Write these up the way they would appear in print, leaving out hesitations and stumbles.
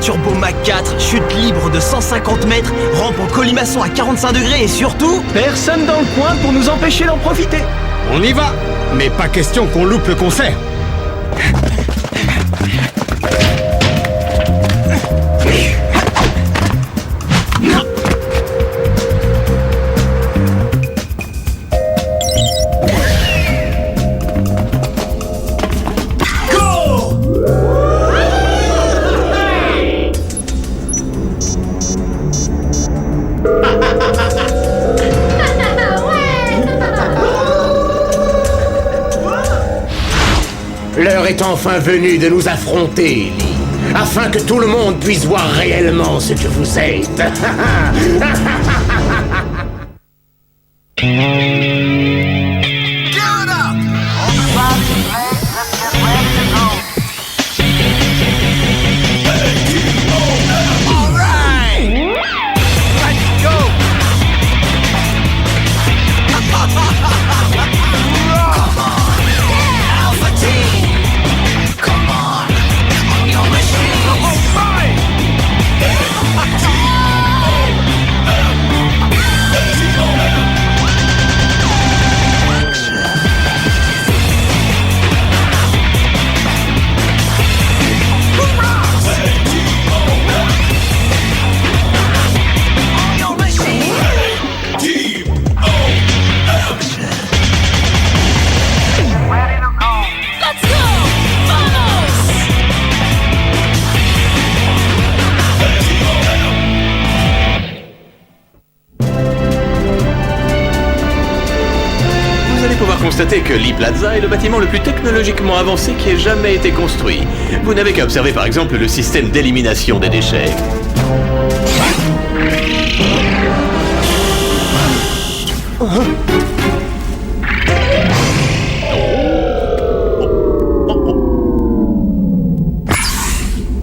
turbo Mach 4, chute libre de 150 mètres, rampe en colimaçon à 45 degrés et surtout... Personne dans le coin pour nous empêcher d'en profiter. On y va, mais pas question qu'on loupe le concert. L'heure est enfin venue de nous affronter, Lee, afin que tout le monde puisse voir réellement ce que vous êtes. Constatez que Lee Plaza est le bâtiment le plus technologiquement avancé qui ait jamais été construit. Vous n'avez qu'à observer par exemple le système d'élimination des déchets.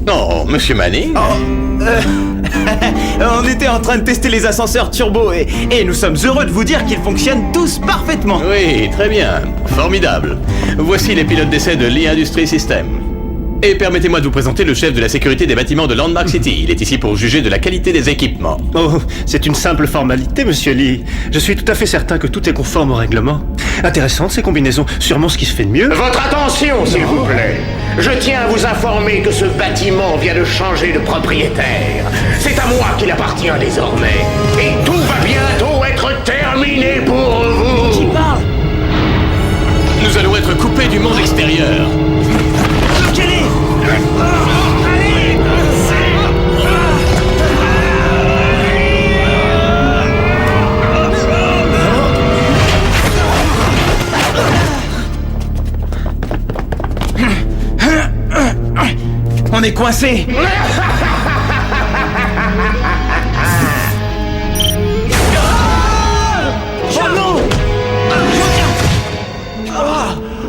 Oh, Monsieur Manning. On était en train de tester les ascenseurs turbo et nous sommes heureux de vous dire qu'ils fonctionnent tous parfaitement. Oui, très bien. Formidable. Voici les pilotes d'essai de Lee Industries System. Et permettez-moi de vous présenter le chef de la sécurité des bâtiments de Landmark City. Il est ici pour juger de la qualité des équipements. Oh, c'est une simple formalité, monsieur Lee. Je suis tout à fait certain que tout est conforme au règlement. Intéressantes ces combinaisons, sûrement ce qui se fait de mieux. Votre attention, s'il vous plaît. Je tiens à vous informer que ce bâtiment vient de changer de propriétaire. C'est à moi qu'il appartient désormais. Et tout va bientôt être terminé pour vous. Qui parle? Nous allons être coupés du monde extérieur. Bloquez-les! On est coincé. Oh non!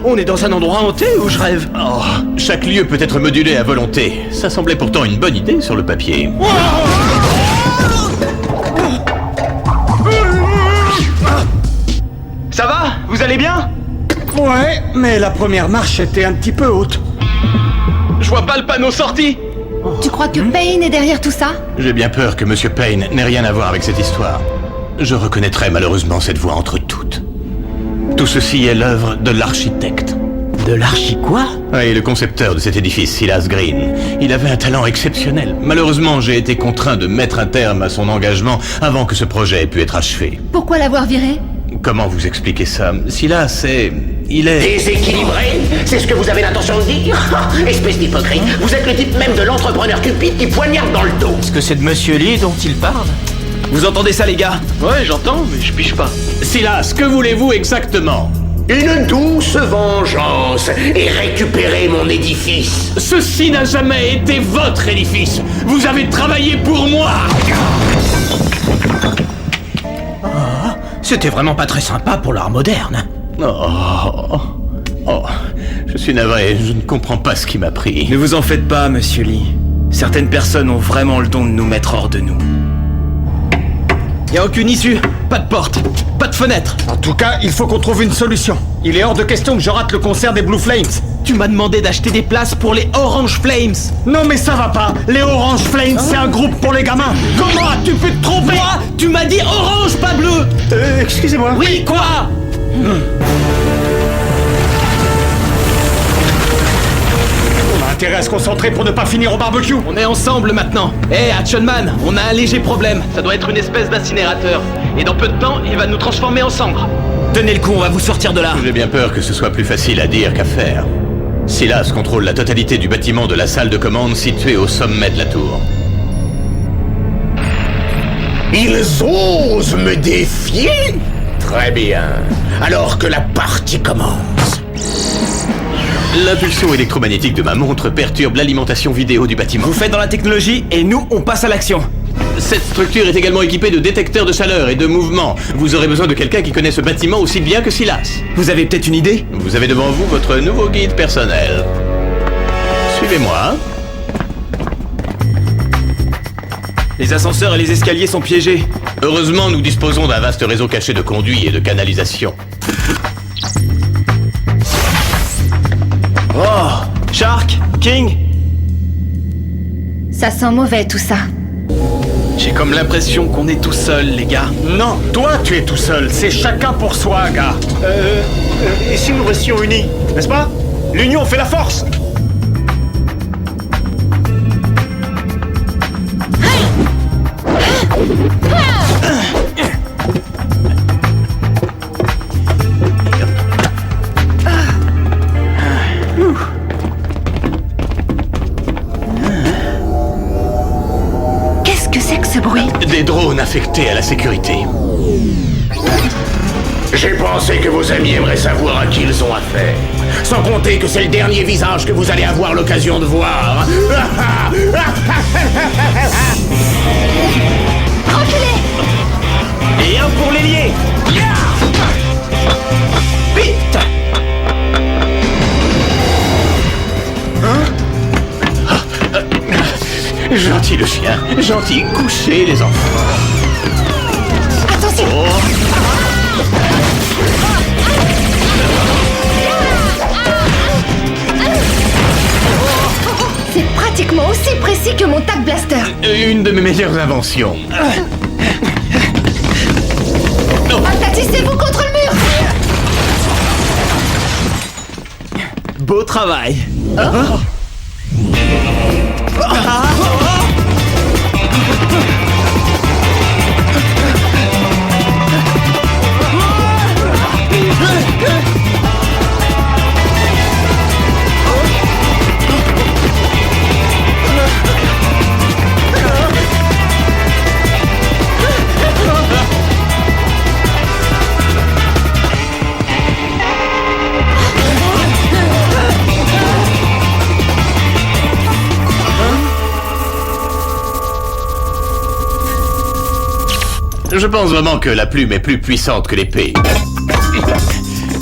On est dans un endroit hanté ou je rêve? Oh, chaque lieu peut être modulé à volonté. Ça semblait pourtant une bonne idée sur le papier. Ça va? Vous allez bien? Ouais, mais la première marche était un petit peu haute. Je vois pas le panneau sorti. Tu crois que Payne est derrière tout ça? J'ai bien peur que Monsieur Payne n'ait rien à voir avec cette histoire. Je reconnaîtrai malheureusement cette voix entre toutes. Tout ceci est l'œuvre de l'architecte. De l'archi quoi? Oui, le concepteur de cet édifice, Silas Green. Il avait un talent exceptionnel. Malheureusement, j'ai été contraint de mettre un terme à son engagement avant que ce projet ait pu être achevé. Pourquoi l'avoir viré? Comment vous expliquer ça? Silas il est... Déséquilibré? C'est ce que vous avez l'intention de dire? Espèce d'hypocrite, vous êtes le type même de l'entrepreneur cupide qui poignarde dans le dos. Est-ce que c'est de Monsieur Lee dont il parle? Vous entendez ça, les gars? Ouais, j'entends, mais je pige pas. Silas, que voulez-vous exactement? Une douce vengeance et récupérer mon édifice. Ceci n'a jamais été votre édifice. Vous avez travaillé pour moi. C'était vraiment pas très sympa pour l'art moderne. Oh, je suis navré, je ne comprends pas ce qui m'a pris. Ne vous en faites pas, Monsieur Lee. Certaines personnes ont vraiment le don de nous mettre hors de nous. Y a aucune issue, pas de porte, pas de fenêtre. En tout cas, il faut qu'on trouve une solution. Il est hors de question que je rate le concert des Blue Flames. Tu m'as demandé d'acheter des places pour les Orange Flames. Non mais ça va pas. Les Orange Flames, c'est un groupe pour les gamins. Comment as-tu pu te tromper? Quoi? Tu m'as dit orange, pas bleu. Excusez-moi. Oui, quoi? On a intérêt à se concentrer pour ne pas finir au barbecue. On est ensemble maintenant. Hé, Action Man, on a un léger problème. Ça doit être une espèce d'incinérateur. Et dans peu de temps, il va nous transformer en cendres. Tenez le coup, on va vous sortir de là. J'ai bien peur que ce soit plus facile à dire qu'à faire. Silas contrôle la totalité du bâtiment de la salle de commande située au sommet de la tour. Ils osent me défier? Très bien. Alors que la partie commence. L'impulsion électromagnétique de ma montre perturbe l'alimentation vidéo du bâtiment. Vous faites dans la technologie et nous, on passe à l'action. Cette structure est également équipée de détecteurs de chaleur et de mouvement. Vous aurez besoin de quelqu'un qui connaît ce bâtiment aussi bien que Silas. Vous avez peut-être une idée? Vous avez devant vous votre nouveau guide personnel. Suivez-moi. Les ascenseurs et les escaliers sont piégés. Heureusement, nous disposons d'un vaste réseau caché de conduits et de canalisation. Oh, Shark, King. Ça sent mauvais tout ça. J'ai comme l'impression qu'on est tout seul, les gars. Non, toi tu es tout seul. C'est chacun pour soi, gars. Et si nous restions unis, n'est-ce pas? L'union fait la force. Qu'est-ce que c'est que ce bruit? Des drones affectés à la sécurité. J'ai pensé que vos amis aimeraient savoir à qui ils ont affaire. Sans compter que c'est le dernier visage que vous allez avoir l'occasion de voir. Reculez! Et un pour l'ailier. Vite! Gentil le chien, gentil, couchez les enfants. Attention! C'est pratiquement aussi précis que mon tac blaster. Une de mes meilleures inventions. Aplatissez-vous contre le mur! Beau travail. Je pense vraiment que la plume est plus puissante que l'épée.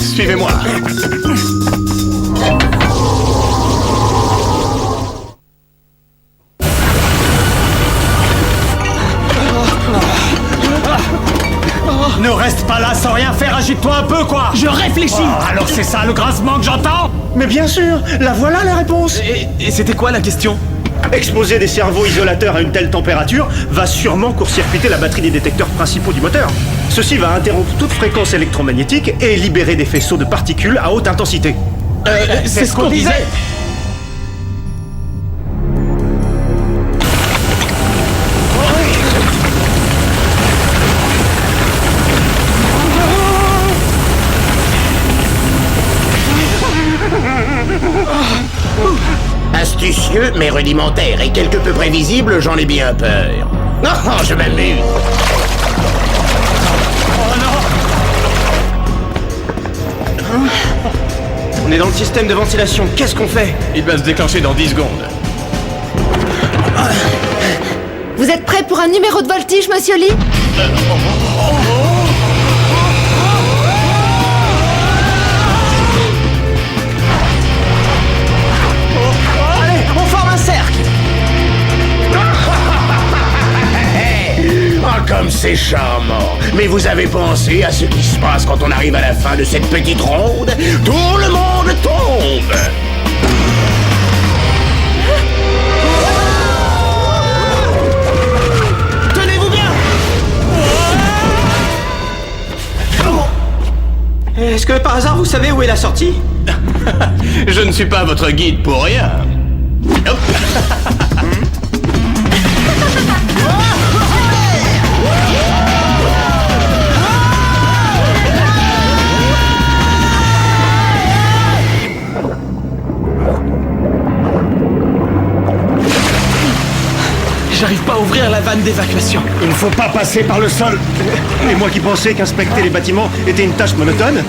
Suivez-moi. Ne reste pas là sans rien faire, agite-toi un peu, quoi. Je réfléchis. Oh, alors c'est ça le grincement que j'entends? Mais bien sûr, la voilà la réponse. Et c'était quoi la question? Exposer des cerveaux isolateurs à une telle température va sûrement court-circuiter la batterie des détecteurs principaux du moteur. Ceci va interrompre toute fréquence électromagnétique et libérer des faisceaux de particules à haute intensité. C'est ce qu'on disait. Astucieux mais rudimentaire et quelque peu prévisible, j'en ai bien peur. Non, je m'amuse. On est dans le système de ventilation. Qu'est-ce qu'on fait? Il va se déclencher dans 10 secondes. Vous êtes prêt pour un numéro de voltige, monsieur Lee? Allez, on forme un cercle. Ah, comme c'est c'est charmant. Mais vous avez pensé à ce qui se passe quand on arrive à la fin de cette petite ronde? Tout le monde tombe. Tenez-vous bien. Est-ce que par hasard vous savez où est la sortie? Je ne suis pas votre guide pour rien. Hop. J'arrive pas à ouvrir la vanne d'évacuation. Il ne faut pas passer par le sol. Et moi qui pensais qu'inspecter les bâtiments était une tâche monotone.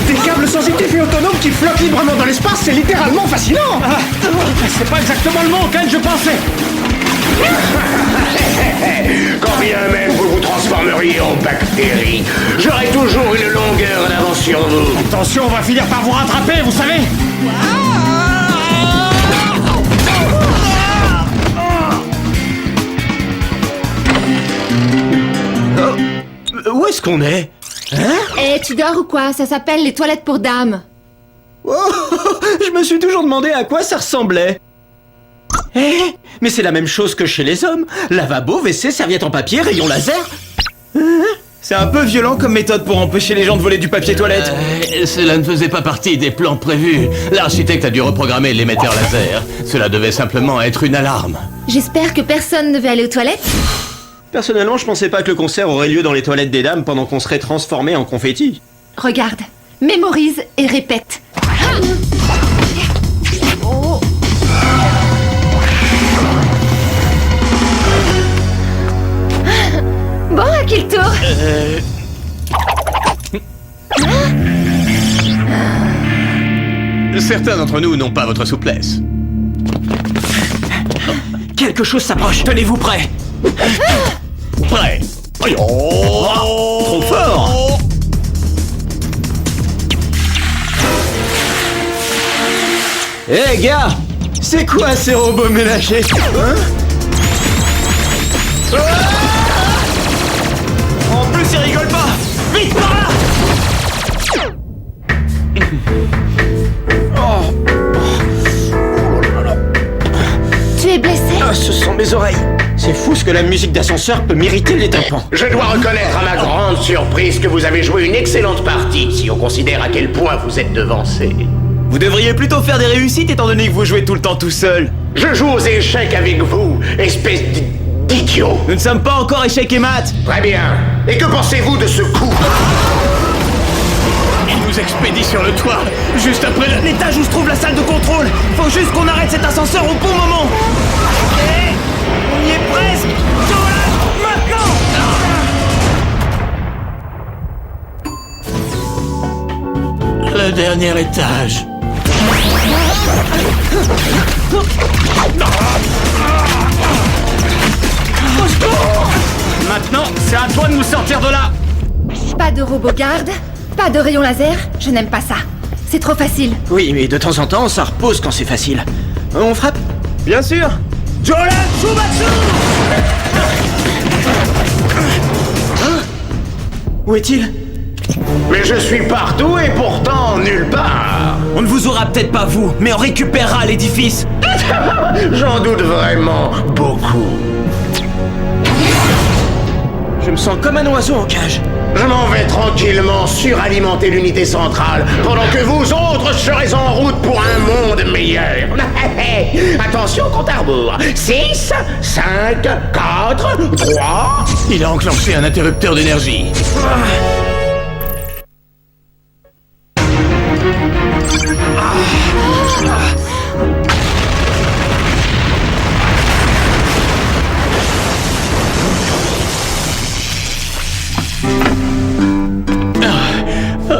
Des câbles sensitifs et autonomes qui flottent librement dans l'espace, c'est littéralement fascinant. C'est pas exactement le mot auquel je pensais. Quand bien même vous vous transformeriez en bactérie, j'aurai toujours une longueur d'avance sur vous. Attention, on va finir par vous rattraper, vous savez. Où est-ce qu'on est? Eh, tu dors ou quoi? Ça s'appelle les toilettes pour dames. Oh, je me suis toujours demandé à quoi ça ressemblait. Eh, mais c'est la même chose que chez les hommes. Lavabo, WC, serviette en papier, rayon laser. C'est un peu violent comme méthode pour empêcher les gens de voler du papier toilette. Cela ne faisait pas partie des plans prévus. L'architecte a dû reprogrammer l'émetteur laser. Cela devait simplement être une alarme. J'espère que personne ne veut aller aux toilettes. Personnellement, je pensais pas que le concert aurait lieu dans les toilettes des dames pendant qu'on serait transformé en confetti. Regarde, mémorise et répète. Bon, à qui le tour? Certains d'entre nous n'ont pas votre souplesse. Quelque chose s'approche, tenez-vous prêts. Prêt. Trop fort. Eh gars, c'est quoi ces robots ménagers? En plus, ils rigolent pas. Vite par là. Tu es blessé? Ah, ce sont mes oreilles. C'est fou ce que la musique d'ascenseur peut m'irriter les tympans. Je dois reconnaître à ma grande surprise que vous avez joué une excellente partie, si on considère à quel point vous êtes devancé. Vous devriez plutôt faire des réussites étant donné que vous jouez tout le temps tout seul. Je joue aux échecs avec vous, espèce d'idiot. Nous ne sommes pas encore échecs et maths. Très bien. Et que pensez-vous de ce coup? Il nous expédie sur le toit, juste après le... L'étage où se trouve la salle de contrôle. Faut juste qu'on arrête cet ascenseur au bon moment. Ok, on y est presque. Jolan, maintenant. Le dernier étage. Maintenant, c'est à toi de nous sortir de là. Pas de robot garde, pas de rayon laser, je n'aime pas ça. C'est trop facile. Oui, mais de temps en temps, ça repose quand c'est facile. On frappe? Bien sûr. Jolan Shubatsu. Où est-il? Mais je suis partout et pourtant nulle part. On ne vous aura peut-être pas vous, mais on récupérera l'édifice. J'en doute vraiment beaucoup. Je me sens comme un oiseau en cage. Je m'en vais tranquillement suralimenter l'unité centrale pendant que vous autres serez en route pour un monde meilleur. Attention, compte à rebours. 6, 5, 4, 3... Il a enclenché un interrupteur d'énergie.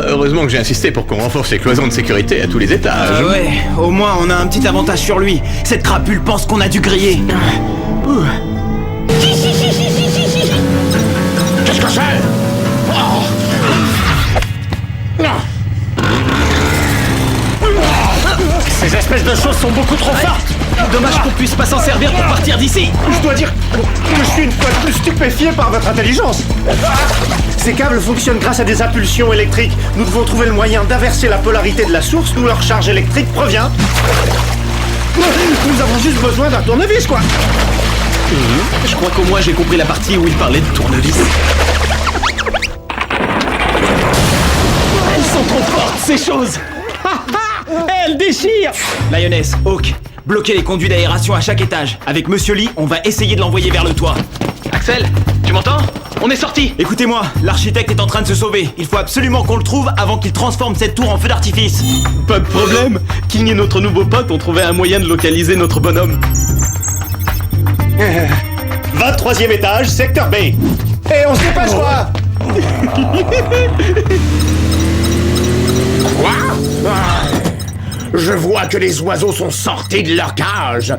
Heureusement que j'ai insisté pour qu'on renforce les cloisons de sécurité à tous les étages. Ouais, au moins on a un petit avantage sur lui. Cette crapule pense qu'on a dû griller. Dégage, cochon! Ces espèces de choses sont beaucoup trop fortes. Dommage qu'on puisse pas s'en servir pour partir d'ici. Je dois dire que je suis une fois de plus stupéfié par votre intelligence. Ces câbles fonctionnent grâce à des impulsions électriques. Nous devons trouver le moyen d'inverser la polarité de la source d'où leur charge électrique provient. Nous avons juste besoin d'un tournevis, quoi. Je crois qu'au moins j'ai compris la partie où il parlait de tournevis. Elles sont trop fortes, ces choses. Elle déchire! Lioness, Hawk, bloquez les conduits d'aération à chaque étage. Avec Monsieur Lee, on va essayer de l'envoyer vers le toit. Axel, tu m'entends? On est sorti. Écoutez-moi, l'architecte est en train de se sauver. Il faut absolument qu'on le trouve avant qu'il transforme cette tour en feu d'artifice. Pas de problème. King et notre nouveau pote ont trouvé un moyen de localiser notre bonhomme. 23e étage, secteur B. Et on se dépêche, quoi. Quoi? Je vois que les oiseaux sont sortis de leur cage.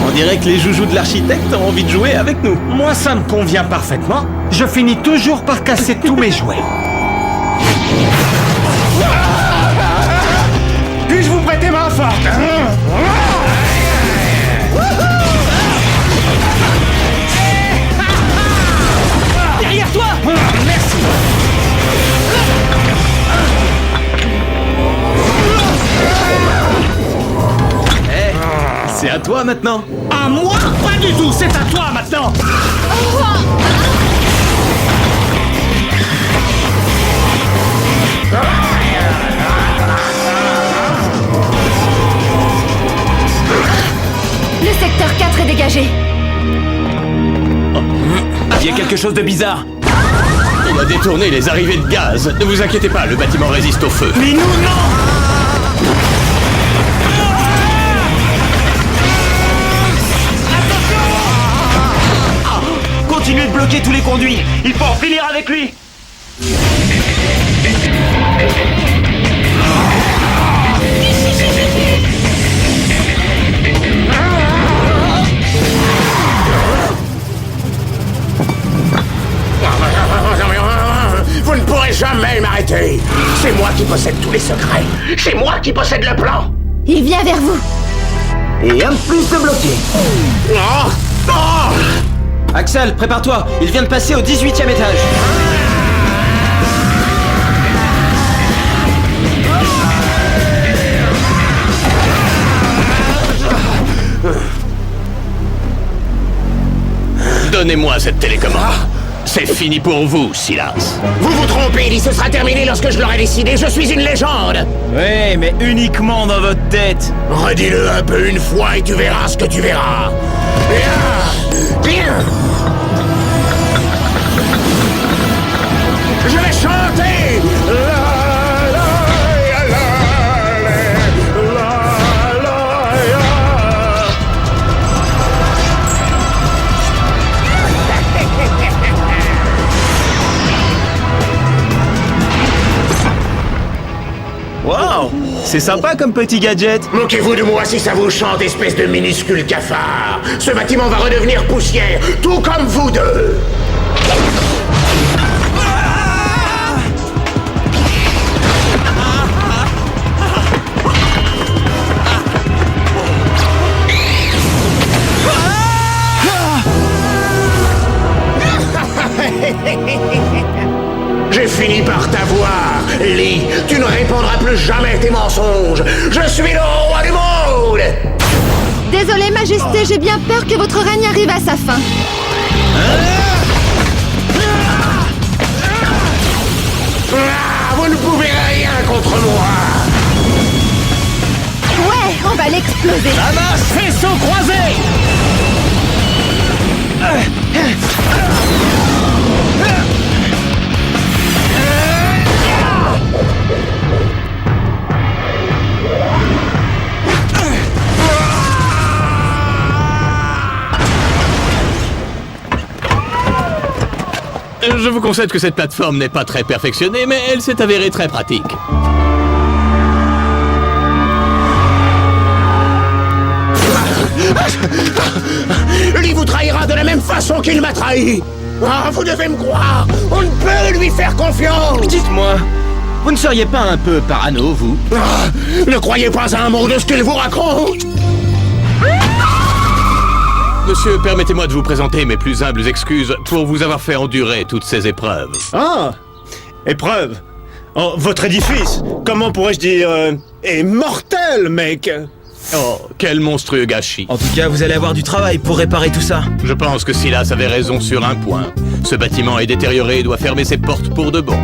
On dirait que les joujoux de l'architecte ont envie de jouer avec nous. Moi, ça me convient parfaitement. Je finis toujours par casser tous mes jouets. Puis-je vous prêter main forte? Derrière toi! Merci. C'est à toi maintenant. À moi? Pas du tout, c'est à toi maintenant. Le secteur 4 est dégagé. Il y a quelque chose de bizarre. Il a détourné les arrivées de gaz. Ne vous inquiétez pas, le bâtiment résiste au feu. Mais nous, non! Continuez de bloquer tous les conduits. Il faut en finir avec lui. Vous ne pourrez jamais m'arrêter. C'est moi qui possède tous les secrets. C'est moi qui possède le plan. Il vient vers vous. Et un de plus de bloqué. Oh, oh. Axel, prépare-toi. Il vient de passer au 18e étage. Donnez-moi cette télécommande. C'est fini pour vous, Silas. Vous vous trompez, il se sera terminé lorsque je l'aurai décidé. Je suis une légende. Oui, mais uniquement dans votre tête. Redis-le un peu une fois et tu verras ce que tu verras. Bien. Je vais chanter. Wow, c'est sympa comme petit gadget. Moquez-vous de moi si ça vous chante, espèce de minuscule cafard. Ce bâtiment va redevenir poussière, tout comme vous deux. J'ai fini par t'avoir, Lee. Tu ne répondras plus jamais à tes mensonges. Je suis le roi du monde. Désolé, Majesté, j'ai bien peur que votre règne arrive à sa fin. Ah, vous ne pouvez rien contre moi. Ouais, on va l'exploser. Ramasse, faisceau croisé. Je vous concède que cette plateforme n'est pas très perfectionnée, mais elle s'est avérée très pratique. Lui vous trahira de la même façon qu'il m'a trahi. Ah, vous devez me croire. On ne peut lui faire confiance. Dites-moi, vous ne seriez pas un peu parano, vous? Ah, ne croyez pas à un mot de ce qu'il vous raconte. Monsieur, permettez-moi de vous présenter mes plus humbles excuses pour vous avoir fait endurer toutes ces épreuves. Ah, épreuve. Oh, votre édifice, comment pourrais-je dire, est mortel, mec. Oh, quel monstrueux gâchis. En tout cas, vous allez avoir du travail pour réparer tout ça. Je pense que Silas avait raison sur un point. Ce bâtiment est détérioré et doit fermer ses portes pour de bon.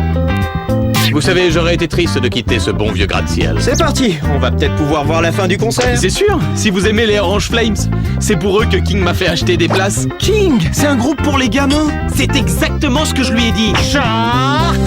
Vous savez, j'aurais été triste de quitter ce bon vieux gratte-ciel. C'est parti, on va peut-être pouvoir voir la fin du concert. C'est sûr, si vous aimez les Orange Flames, c'est pour eux que King m'a fait acheter des places. King, c'est un groupe pour les gamins. C'est exactement ce que je lui ai dit. Shark